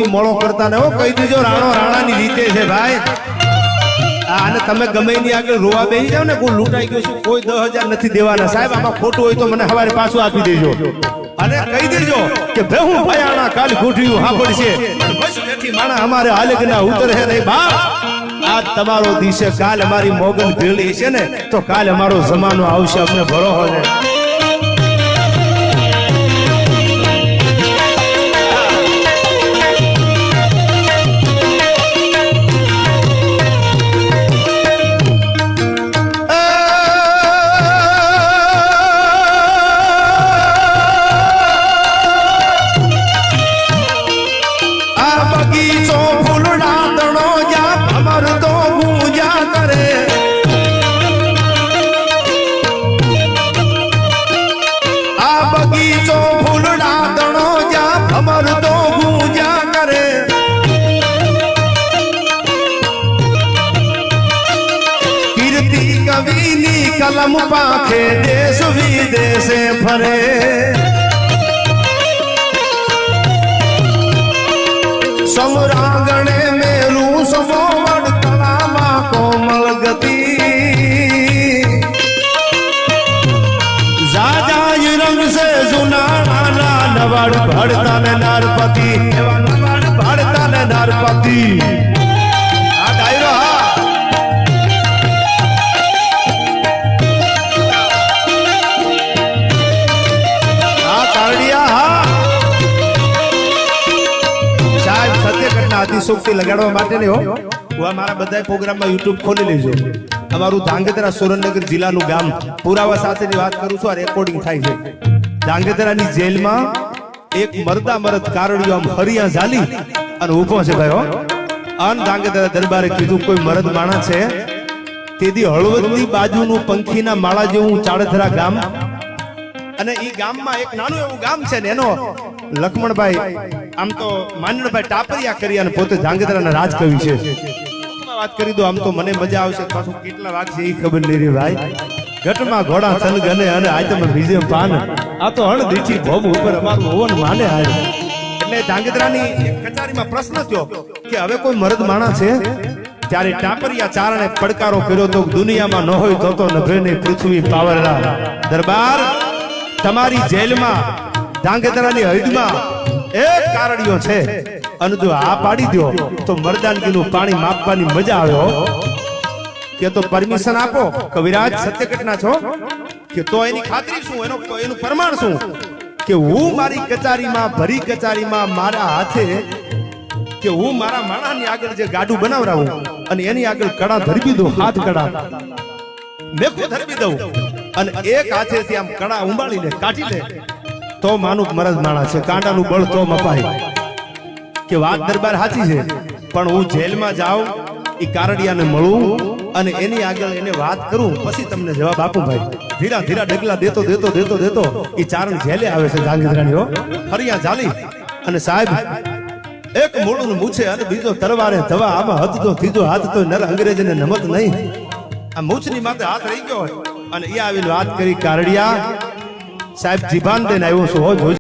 મોળો કરતા ને હો કહી દેજો રાણો રાણાની રીતે છે ભાઈ આને તમે ગમે એની આગળ રોવા બેસી જાવ ને કોઈ લૂંટાઈ ગયો છું કોઈ 10,000 નથી દેવાના સાહેબ આમાં ખોટું હોય તો મને હવારે પાછું આપી દેજો અને કહી દેજો કે ભેહું ભયાણા કાલ ગોઠવ્યું હાંભળશે બસ બેઠી માણા અમારે હાલગના ઉતરે નહીં બાપ આજ તમારો દિશે કાલ અમારી મોગલ ભેળી છે ને તો કાલ અમારો જમાનો આવશે અમને ભરોસો છે कलम पाखे देश विदेश फरे समरांगणे मेलू समोवड़ कलामा कोमल गति जाजाई रंग से जुनाना नवाड़ भड़ता ने नारपति नवाड़ भड़ता ने नारपति અતિશોક્તિ લગાડવા માટે નહીં હો હું મારા બધા પ્રોગ્રામમાં YouTube ખોલી લેજો અમારું ધાંગધ્રા સુરેન્દ્રનગર જિલ્લાનું ગામ પુરાવા સાથેની વાત કરું છું આ રેકોર્ડિંગ થાય છે ધાંગધ્રાની જેલમાં એક મરદા મરદ કારડિયો આમ હરિયા ઝાલી અને ઊભો છે ભાઈ હો અન ધાંગધ્રા દરબારે કીધું કોઈ મરદ માણસ છે તેદી હળવદની બાજુનું પંખીના માળા જેવું ચાળધરા ગામ અને ઈ ગામમાં એક નાનું એવું ગામ છે ને એનો લક્ષ્મણભાઈ આમ તો માનણભાઈ ટાપરિયા કરી અને પોતે ધાંગધ્રાના રાજકવિ છે વાત કરી દો આમ તો મને મજા આવશે પાછું કેટલા વાગ છે એ ખબર નહીં રે ભાઈ ઘટમાં ઘોડા થન ગને અને આ તમે બીજે પાન આ તો હણ દીઠી ભોમ ઉપર અમારું હોવન માને આય એટલે ધાંગધ્રાની કચારીમાં પ્રશ્ન થયો કે હવે કોઈ મરદ માણસ છે ત્યારે ટાપરિયા ચારણે પડકારો કર્યો તો દુનિયામાં ન હોય તો નભે ને પૃથ્વી પાવરના દરબાર તમારી જેલમાં ધાંગધ્રાની હૈદમાં એક કારડિયો છે અને જો આ પાડી દો તો મર્દાનગીનું પાણી માપવાની મજા આવે કે તો પરમિશન આપો કવિરાજ સત્ય ઘટના છો કે તો એની ખાતરી શું એનું પ્રમાણ શું કે હું મારી કચારીમાં ભરી કચારીમાં મારા હાથે કે હું મારા માણાની આગળ જે ગાડું બનાવરાવું અને એની આગળ કડા ધરબી દઉં હાથ કડા મેકો ધરબી દઉં અને એક હાથેથી આમ કડા ઉંબાળીને કાઢી લે તો માનું મરદ માણા છે કાંડાનું બળ તો મપાય કે વાત દરબાર સાચી છે પણ હું જેલમાં જાઉં એ કારડિયાને મળું અને એની આગળ એને વાત કરું પછી તમને જવાબ આપું ભાઈ ધીરા ધીરા ડગલા દેતો દેતો દેતો દેતો એ ચારણ જેલે આવે છે ધાંગધ્રાની હરિયા ઝાલી અને સાહેબ એક મોડું મૂછે અને બીજો તલવારે ધવા આમાં હથ તો ત્રીજો હાથ તો નર અંગ્રેજને નમત નહીં આ મૂછની માથે હાથ રહી ગયો અને એ આવીને વાત કરી કારડિયા સાહેબ જીભાન દેને આવ્યો છું